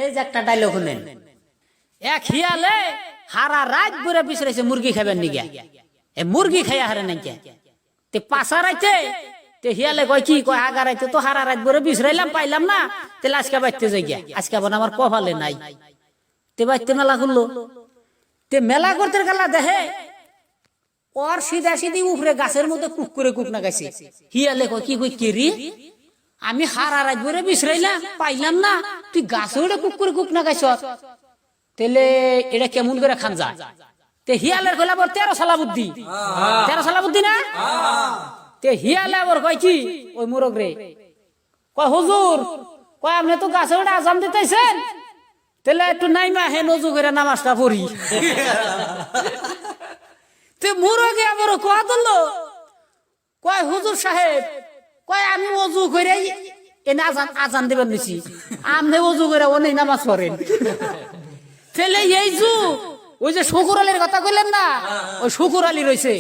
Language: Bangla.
এই যে একটা ডায়লগ শুনেন, এক হিয়ালে হারা রাত ভরে বিছরাইছে মুরগি খাবেন নিগা, এ মুরগি খাইয়া হারে নাই তে পাশা রাইতে তে হিয়ালে কয় কি কয় আগা রাইতে তো হারা রাত ভরে বিছরাইলাম পাইলাম না, তাহলে আজকে বাইতে যাই গিয়া, আজকে আবার আমার কপালে নাই। তে বাইতে মেলা করলো, তে মেলা করতে গেলা দেখে ওর সিধা সিধি উপরে গাছের মধ্যে কুক করে কুক না গাইছে। হিয়ালে কয় কি কই কেরি, আমি হারা রাত ভরে বিছরাইলাম পাইলাম না, তুই গাছে উঠে কুক করে কুক না গাইছ, তাহলে এটা কেমন করে খান যায়? তে হিয়ালের কইলা বর 13 সালা বুদ্ধি, 13 সালা বুদ্ধি না? তে হিয়ালে আবার কয় কি ওই মোরগ রে, কয় হুজুর কয় আপনি তো গাছে উঠে আজান দিতেছেন, তাহলে একটু নাইমা হে নজু করে নামাজটা পড়ি। তে মোরগে আবার কয়া দিল, কয় হুজুর সাহেব কয় আমি ওযু করে এনে আজান দেবেন নিছি, আপনি ওযু করে অনেক নামাজ পড়েন। তাহলে এই ওই যে শুকুর আলীর কথা কইলেন না, ওই শুকুর আলী রয়েছে।